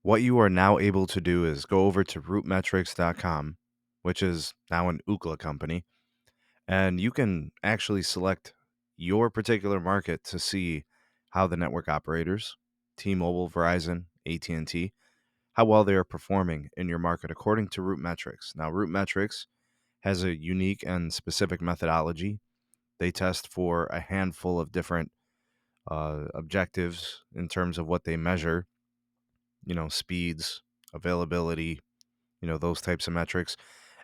What you are now able to do is go over to rootmetrics.com, which is now an Ookla company, and you can actually select your particular market to see how the network operators, T-Mobile, Verizon, AT&T, how well they are performing in your market according to RootMetrics. Now, RootMetrics has a unique and specific methodology. They test for a handful of different objectives in terms of what they measure, speeds, availability, those types of metrics.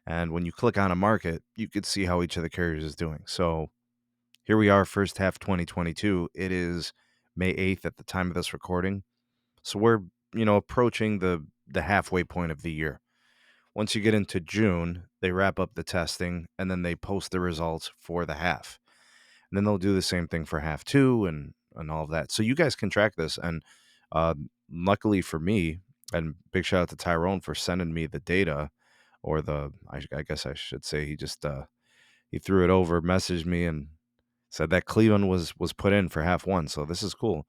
And when you click on a market, you could see how each of the carriers is doing. So here we are, first half 2022. It is May 8th at the time of this recording. So we're, approaching the halfway point of the year. Once you get into June, they wrap up the testing and then they post the results for the half. And then they'll do the same thing for half two and all of that. So you guys can track this. And uh, luckily for me, and big shout out to Tyrone for sending me the data, or I guess I should say he just he threw it over, messaged me, and said that Cleveland was put in for half one. So this is cool.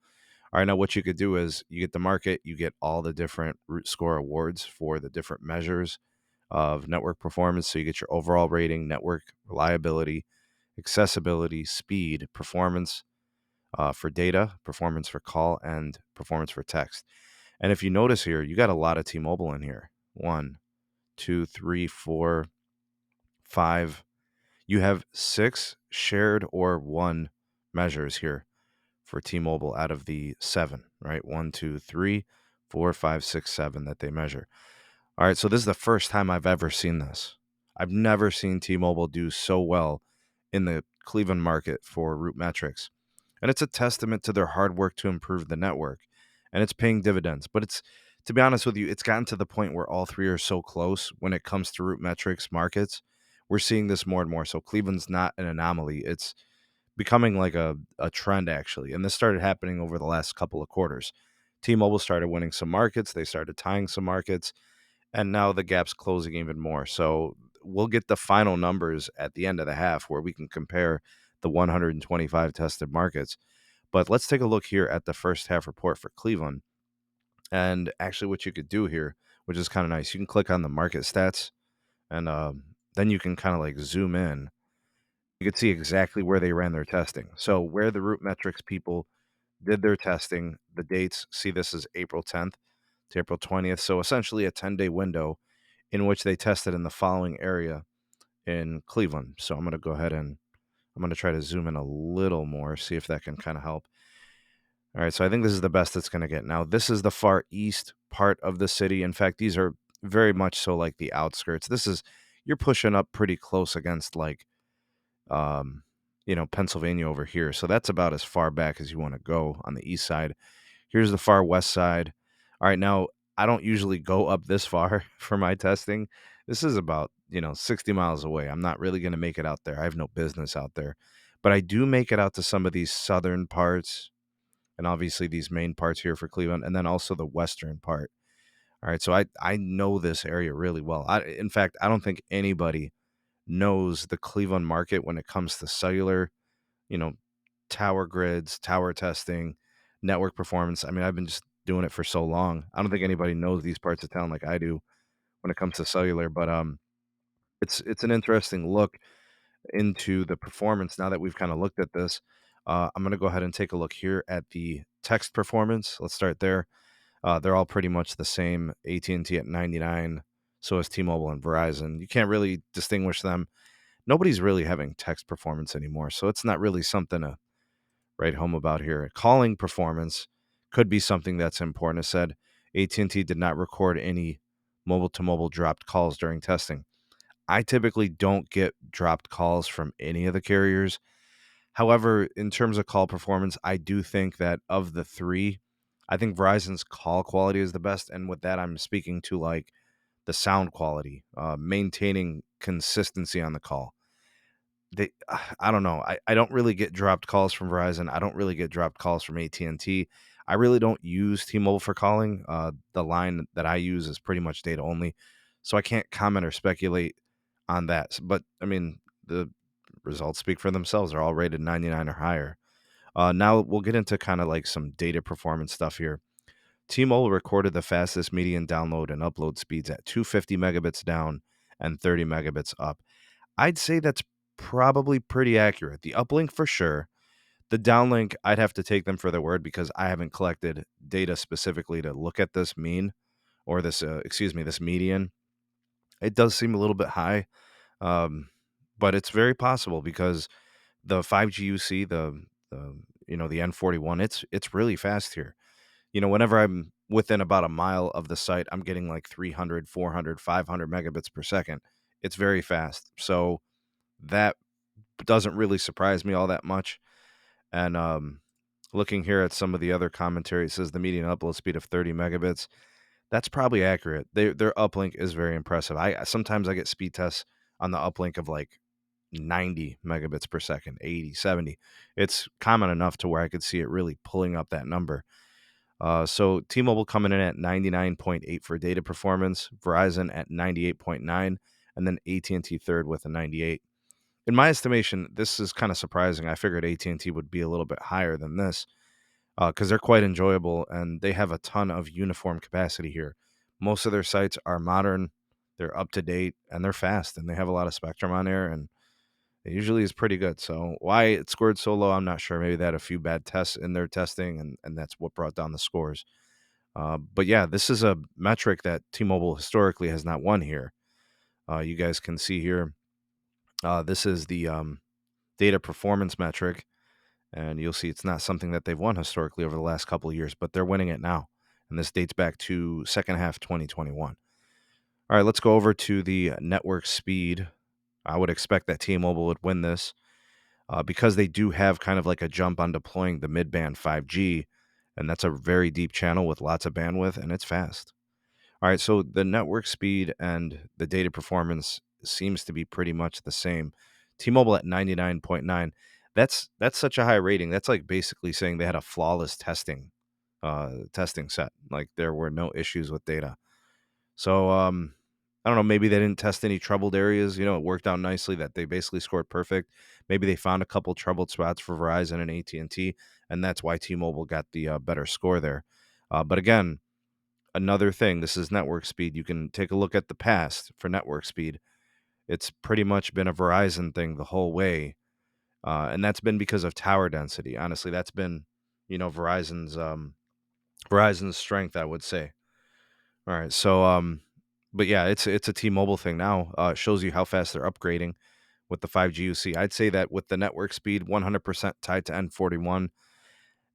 All right, now what you could do is you get the market, you get all the different root score awards for the different measures of network performance. So you get your overall rating, network reliability, accessibility, speed, performance for data, performance for call, and performance for text. And if you notice here, you got a lot of T-Mobile in here. 1, 2, 3, 4, 5. You have 6 shared or one measures here for T-Mobile out of the 7, right? 1, 2, 3, 4, 5, 6, 7 that they measure. All right, so this is the first time I've ever seen this. I've never seen T-Mobile do so well in the Cleveland market for RootMetrics. And it's a testament to their hard work to improve the network. And it's paying dividends. But to be honest with you, it's gotten to the point where all three are so close when it comes to RootMetrics markets. We're seeing this more and more. So Cleveland's not an anomaly. It's becoming like a trend, actually. And this started happening over the last couple of quarters. T-Mobile started winning some markets. They started tying some markets. And now the gap's closing even more. So we'll get the final numbers at the end of the half where we can compare the 125 tested markets. But let's take a look here at the first half report for Cleveland. And actually, what you could do here, which is kind of nice, you can click on the market stats and then you can kind of like zoom in. You can see exactly where they ran their testing. So, where the root metrics people did their testing, the dates, see this is April 10th to April 20th. So, essentially a 10-day window in which they tested in the following area in Cleveland. So, I'm going to go ahead and I'm going to try to zoom in a little more, see if that can kind of help. All right, so I think this is the best it's going to get. Now, this is the far east part of the city. In fact, these are very much so like the outskirts. You're pushing up pretty close against like, um, Pennsylvania over here. So that's about as far back as you want to go on the east side. Here's the far west side. All right, now I don't usually go up this far for my testing. This is about, 60 miles away. I'm not really going to make it out there. I have no business out there. But I do make it out to some of these southern parts and obviously these main parts here for Cleveland, and then also the western part. All right, so I know this area really well. In fact, I don't think anybody knows the Cleveland market when it comes to cellular, you know, tower grids, tower testing, network performance. I mean, I've been just doing it for so long. I don't think anybody knows these parts of town like I do when it comes to cellular, but it's an interesting look into the performance now that we've kind of looked at this. I'm going to go ahead and take a look here at the text performance. Let's start there. They're all pretty much the same. AT&T at 99, so is T-Mobile and Verizon. You can't really distinguish them. Nobody's really having text performance anymore, so it's not really something to write home about here. Calling performance could be something that's important. As said, AT&T did not record any mobile-to-mobile dropped calls during testing. I typically don't get dropped calls from any of the carriers. However, in terms of call performance, I do think that of the three, I think Verizon's call quality is the best. And with that, I'm speaking to like the sound quality, maintaining consistency on the call. I don't know. I don't really get dropped calls from Verizon. I don't really get dropped calls from AT&T. I really don't use T-Mobile for calling. The line that I use is pretty much data only, so I can't comment or speculate on that. But I mean, the results speak for themselves. They're all rated 99 or higher. Now we'll get into kind of like some data performance stuff here. T-Mobile recorded the fastest median download and upload speeds at 250 megabits down and 30 megabits up. I'd say that's probably pretty accurate. The uplink for sure. The downlink, I'd have to take them for their word because I haven't collected data specifically to look at this mean or this median. It does seem a little bit high, but it's very possible because the 5G UC, the N41, it's really fast here. Whenever I'm within about a mile of the site, I'm getting like 300, 400, 500 megabits per second. It's very fast. So that doesn't really surprise me all that much. And looking here at some of the other commentary, it says the median upload speed of 30 megabits. That's probably accurate. Their uplink is very impressive. I sometimes I get speed tests on the uplink of like 90 megabits per second, 80, 70. It's common enough to where I could see it really pulling up that number. So T-Mobile coming in at 99.8 for data performance, Verizon at 98.9, and then AT&T third with a 98. In my estimation, this is kind of surprising. I figured AT&T would be a little bit higher than this because they're quite enjoyable and they have a ton of uniform capacity here. Most of their sites are modern, they're up to date, and they're fast, and they have a lot of spectrum on there, and it usually is pretty good. So why it scored so low, I'm not sure. Maybe they had a few bad tests in their testing, and that's what brought down the scores. But yeah, this is a metric that T-Mobile historically has not won here. You guys can see here. This is the data performance metric, and you'll see it's not something that they've won historically over the last couple of years, but they're winning it now. And this dates back to second half 2021. All right, let's go over to the network speed. I would expect that T-Mobile would win this because they do have kind of like a jump on deploying the mid-band 5G, and that's a very deep channel with lots of bandwidth, and it's fast. All right, so the network speed and the data performance seems to be pretty much the same. T-Mobile at 99.9. That's such a high rating. That's like basically saying they had a flawless testing set. Like there were no issues with data. So I don't know, maybe they didn't test any troubled areas. It worked out nicely that they basically scored perfect. Maybe they found a couple troubled spots for Verizon and AT&T, and that's why T-Mobile got the better score there. But again, another thing, this is network speed. You can take a look at the past for network speed. It's pretty much been a Verizon thing the whole way, and that's been because of tower density. Honestly, that's been Verizon's strength, I would say. All right, so but yeah, it's a T-Mobile thing now. It shows you how fast they're upgrading with the 5G UC. I'd say that with the network speed, 100% tied to N41.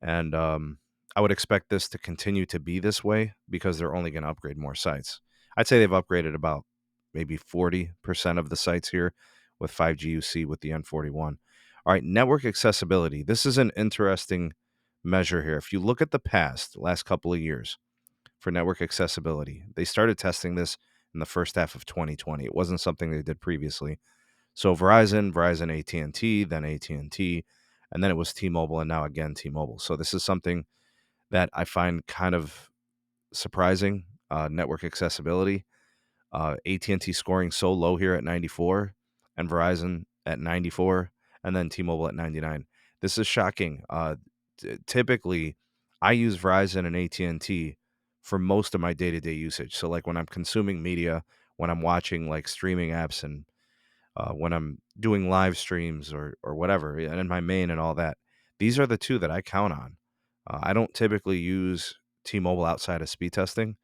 And I would expect this to continue to be this way because they're only going to upgrade more sites. I'd say they've upgraded about maybe 40% of the sites here with 5G UC with the N41. All right, network accessibility. This is an interesting measure here. If you look at the past, last couple of years for network accessibility, they started testing this in the first half of 2020. It wasn't something they did previously. So Verizon, AT&T, then AT&T, and then it was T-Mobile, and now again T-Mobile. So this is something that I find kind of surprising. Network accessibility. AT&T scoring so low here at 94, and Verizon at 94, and then T-Mobile at 99. This is shocking. Typically, I use Verizon and AT&T for most of my day-to-day usage. So like when I'm consuming media, when I'm watching like streaming apps, and when I'm doing live streams or whatever, and in my main and all that. These are the two that I count on. I don't typically use T-Mobile outside of speed testing.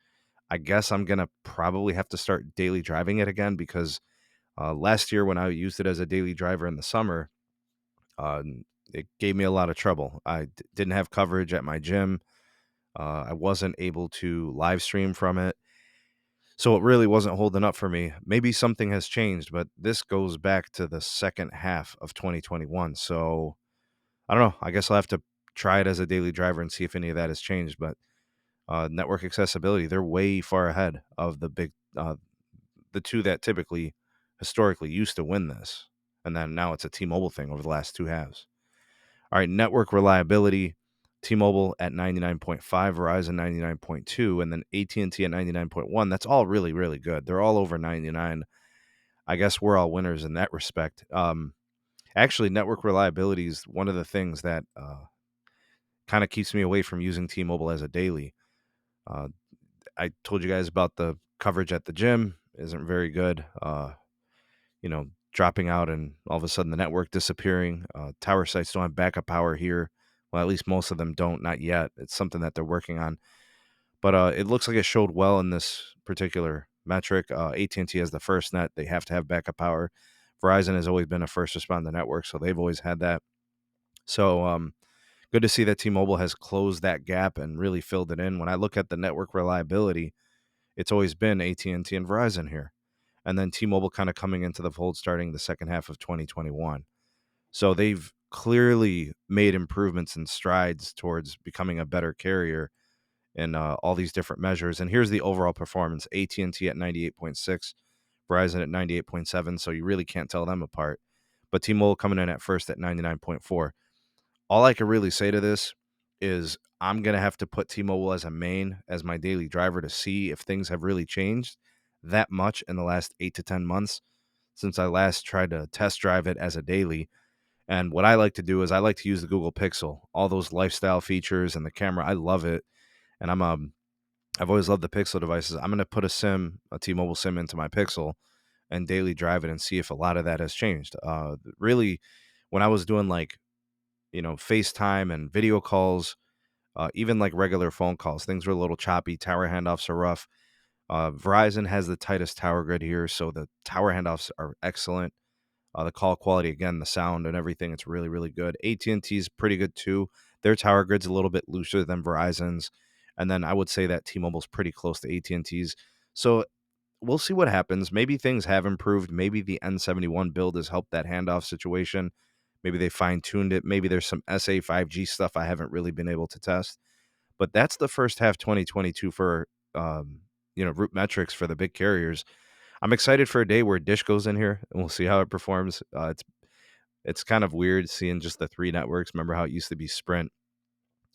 I guess I'm gonna probably have to start daily driving it again because last year when I used it as a daily driver in the summer, uh, it gave me a lot of trouble. I didn't have coverage at my gym. I wasn't able to live stream from it. So it really wasn't holding up for me. Maybe something has changed, but this goes back to the second half of 2021. So I don't know. I guess I'll have to try it as a daily driver and see if any of that has changed. But network accessibility, they're way far ahead of the two that typically, historically used to win this. And then now it's a T-Mobile thing over the last two halves. All right, network reliability. T-Mobile at 99.5, Verizon 99.2, and then AT&T at 99.1. That's all really, really good. They're all over 99. I guess we're all winners in that respect. Actually, network reliability is one of the things that kind of keeps me away from using T-Mobile as a daily. Uh, I told you guys about the coverage at the gym isn't very good. Dropping out and all of a sudden the network disappearing. Tower sites don't have backup power here. Well, at least most of them don't, not yet. It's something that they're working on. But it looks like it showed well in this particular metric. AT&T has the FirstNet. They have to have backup power. Verizon has always been a first responder network, so they've always had that. So good to see that T-Mobile has closed that gap and really filled it in. When I look at the network reliability, it's always been AT&T and Verizon here. And then T-Mobile kind of coming into the fold starting the second half of 2021. So they've clearly made improvements and strides towards becoming a better carrier in all these different measures. And here's the overall performance: AT&T at 98.6, Verizon at 98.7. So you really can't tell them apart. But T-Mobile coming in at first at 99.4. All I can really say to this is I'm going to have to put T-Mobile as a main, as my daily driver, to see if things have really changed that much in the last 8 to 10 months since I last tried to test drive it as a daily. And what I like to do is I like to use the Google Pixel, all those lifestyle features and the camera. I love it. And I've always loved the Pixel devices. I'm going to put a T-Mobile SIM into my Pixel and daily drive it and see if a lot of that has changed. Really, when I was doing FaceTime and video calls, even like regular phone calls, things were a little choppy. Tower handoffs are rough. Verizon has the tightest tower grid here, so the tower handoffs are excellent. The call quality, again, the sound and everything, it's really, really good. AT&T is pretty good too. Their tower grid's a little bit looser than Verizon's. And then I would say that T-Mobile's pretty close to AT&T's. So we'll see what happens. Maybe things have improved. Maybe the N71 build has helped that handoff situation. Maybe they fine-tuned it. Maybe there's some SA 5G stuff I haven't really been able to test. But that's the first half 2022 for RootMetrics for the big carriers. I'm excited for a day where Dish goes in here and we'll see how it performs. It's kind of weird seeing just the three networks. Remember how it used to be Sprint,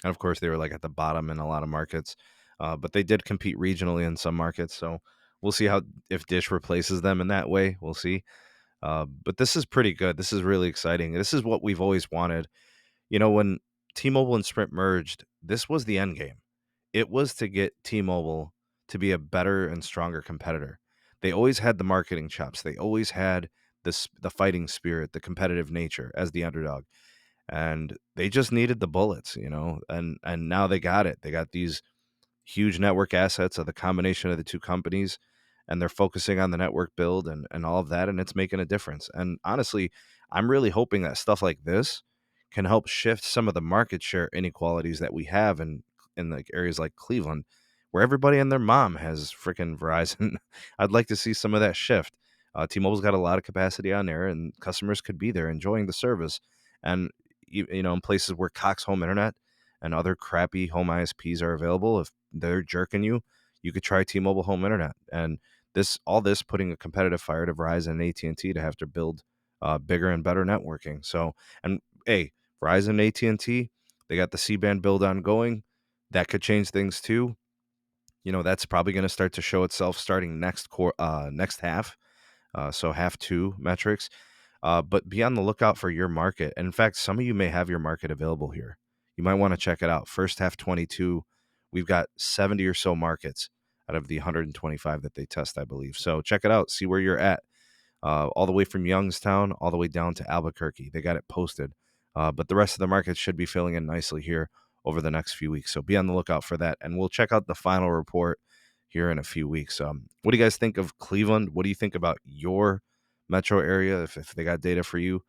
and of course they were like at the bottom in a lot of markets, but they did compete regionally in some markets. So we'll see how if Dish replaces them in that way. We'll see. But this is pretty good. This is really exciting. This is what we've always wanted. When T-Mobile and Sprint merged, this was the end game. It was to get T-Mobile to be a better and stronger competitor. They always had the marketing chops. They always had the fighting spirit, the competitive nature as the underdog. And they just needed the bullets, and now they got it. They got these huge network assets of the combination of the two companies, and they're focusing on the network build and all of that, and it's making a difference. And honestly, I'm really hoping that stuff like this can help shift some of the market share inequalities that we have in like areas like Cleveland, where everybody and their mom has freaking Verizon. I'd like to see some of that shift. T-Mobile's got a lot of capacity on there, and customers could be there enjoying the service. And in places where Cox Home Internet and other crappy home ISPs are available, if they're jerking you, you could try T-Mobile Home Internet. And all this putting a competitive fire to Verizon and AT&T to have to build bigger and better networking. So, and hey, Verizon and AT&T, they got the C-band build ongoing. That could change things too. That's probably going to start to show itself starting next half. So half two metrics. But be on the lookout for your market. And in fact, some of you may have your market available here. You might want to check it out. First half 22, we've got 70 or so markets out of the 125 that they test, I believe. So check it out. See where you're at. All the way from Youngstown, all the way down to Albuquerque. They got it posted. But the rest of the markets should be filling in nicely here over the next few weeks. So be on the lookout for that. And we'll check out the final report here in a few weeks. What do you guys think of Cleveland? What do you think about your metro area? If they got data for you,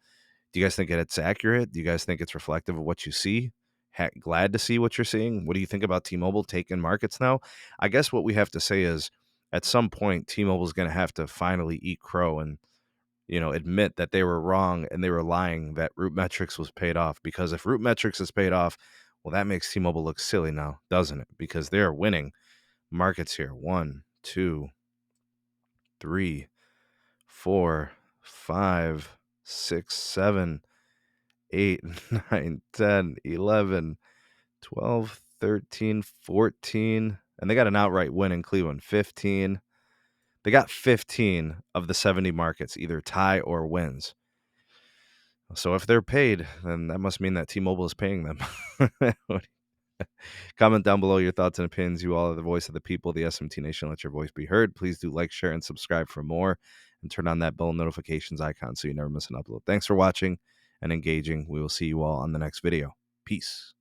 do you guys think it's accurate? Do you guys think it's reflective of what you see? Glad to see what you're seeing. What do you think about T-Mobile taking markets now? I guess what we have to say is at some point, T-Mobile is going to have to finally eat crow and admit that they were wrong and they were lying, that RootMetrics was paid off. Because if RootMetrics is paid off, well, that makes T-Mobile look silly now, doesn't it? Because they're winning markets here. 1, 2, 3, 4, 5, 6, 7, 8, 9, 10, 11, 12, 13, 14. And they got an outright win in Cleveland, 15. They got 15 of the 70 markets, either tie or wins. So if they're paid, then that must mean that T-Mobile is paying them. Comment down below your thoughts and opinions. You all are the voice of the people, the SMT Nation. Let your voice be heard. Please do like, share, and subscribe for more. And turn on that bell notifications icon so you never miss an upload. Thanks for watching and engaging. We will see you all on the next video. Peace.